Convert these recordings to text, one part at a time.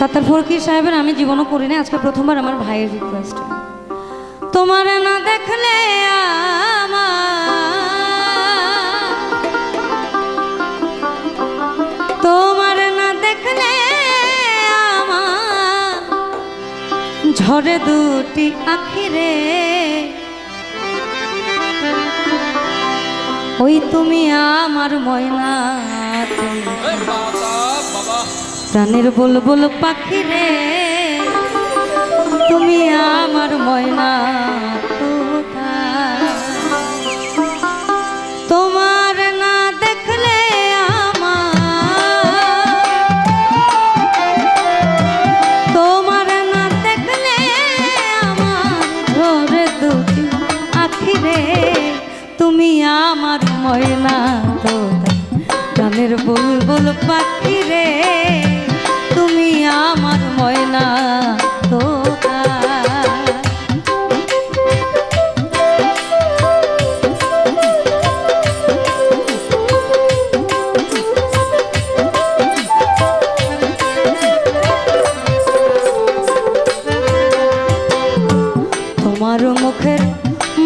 সাত্তার ফকির সাহেবের আমি জীবনও করি না, আজকে প্রথমবার আমার ভাইয়ের রিকোয়েস্ট। তোমার না দেখলে তোমার না দেখলে আমার ঝরে দুটি আখিরে, ওই তুমি আমার ময়না, প্রাণের বুলবুল পাখি রে, তুমি আমার ময়না। তোমার না দেখলে তোমার না দেখলে আমার ঝরে দুটি আখি রে, তুমি আমার ময়না প্রাণের বুলবুল পাখি রে, তুমি আমার ময়না তোতা। তোমার মুখের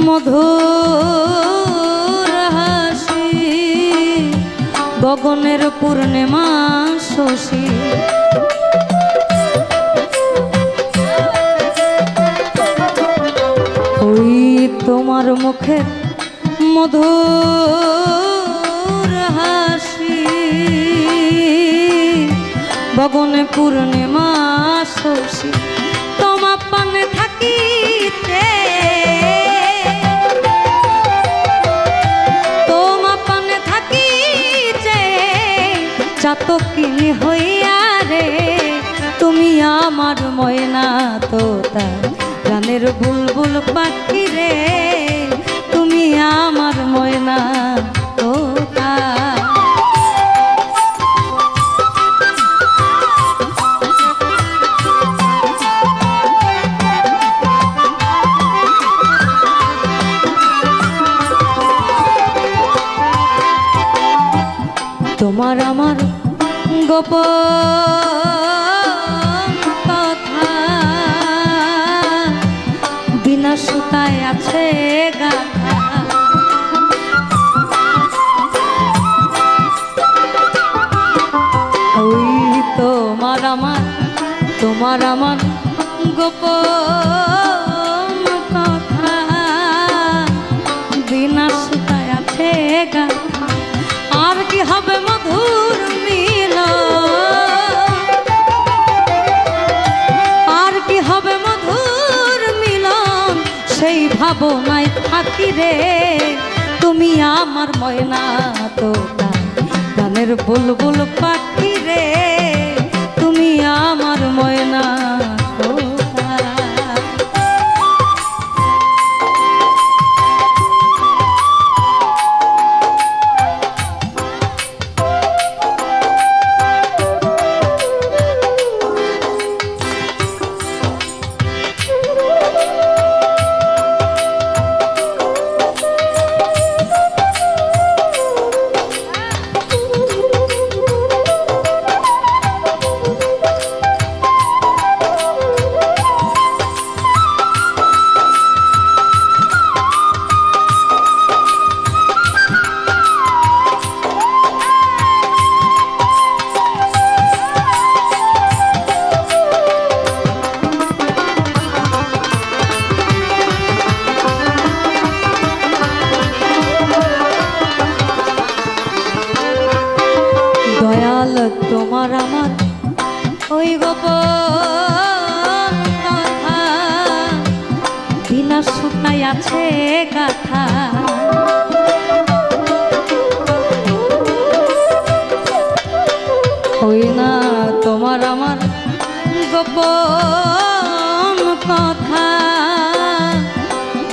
মধুর হাসি, গগনের পূর্ণিমা শশী, ওই তোমার মুখের মধুর হাসি, গগনে পূর্ণিমা শশী, তোমা পানে থাকিতে তোমা পানে থাকিতে চাতকিনী হইয়া রে, তুমি আমার ময়না তোতা প্রাণের বুলবুল পাখি রে, তুমি আমার ময়না তোতা। তোমার আমার গোপন কথা বিনা সুতায় আছে গাথা, ওই তোমার আমার গোপন কথা বিনা সুতায় আছে গাথা, আর কি হবে মধুর মিলন, আর কি হবে মধুর মিলন, সেই ভাবনায় থাকি রে, তুমি আমার ময়না তোতা প্রাণের বুলবুল পাখি রে, তুমি আমার ময়না তোতা। তোমার আমার ওই গোপন কথা বিনা সুতায় আছে গাথা, ওই না তোমার আমার গোপন কথা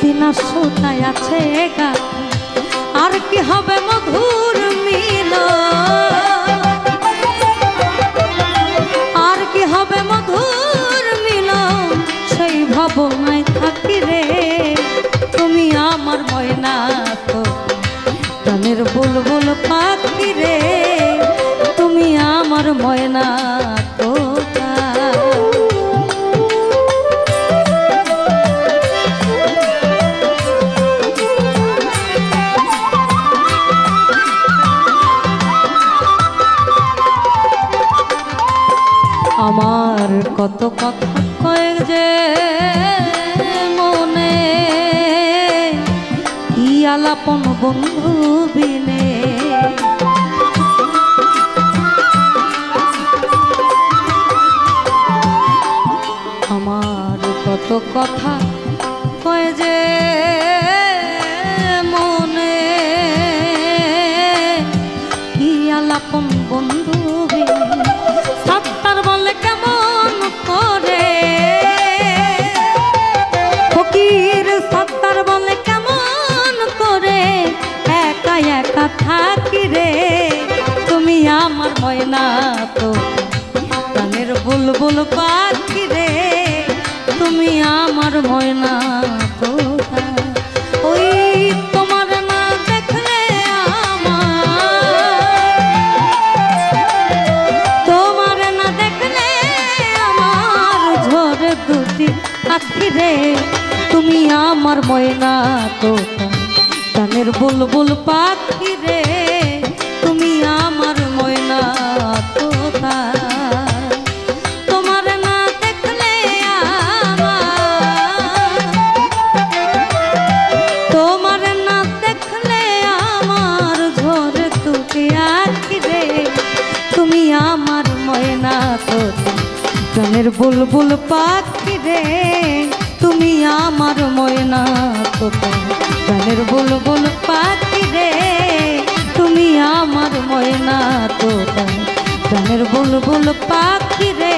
বিনা সুতায় আছে গাথা, আর কি হবে মধুর মিলন, আর কি হবে মধুর মিলন, সেই ভাবনায় থাকি রে, তুমি আমার ময়না তো প্রাণের বুলবুল পাখি রে, তুমি আমার ময়না তোতা। আমার কত কথা কয়ে যে মনে, কি আলাপন বন্ধু বিনে। আমার কত কথা কয়ে যে মনে, কি আলাপন বন্ধু বিনে। সত্তার বলে কেমন করে, ফকির সত্তার বলে কেমন করে, একা একা থাকি রে। তুমি আমার ময়না তো প্রাণের বুলবুল পাখি রে, তুমি আমার ময়না তো। ওই তোমার না দেখলে তোমার না দেখলে আমার ঝরে দুটি আখি রে। তুমি আমার ময়না তো প্রাণের বুলবুল পাখি রে, তুমি আমার ময়না তো। তোমার না দেখলে তোমার না দেখলে আমার ঝরে দুটি আখি রে। তুমি আমার ময়না তো প্রাণের বুলবুল পাখি রে, তুমি আমার ময়না তো প্রাণের বুলবুল পাখি রে, তুমি আমার ময়না তো প্রাণের বুলবুল পাখি রে।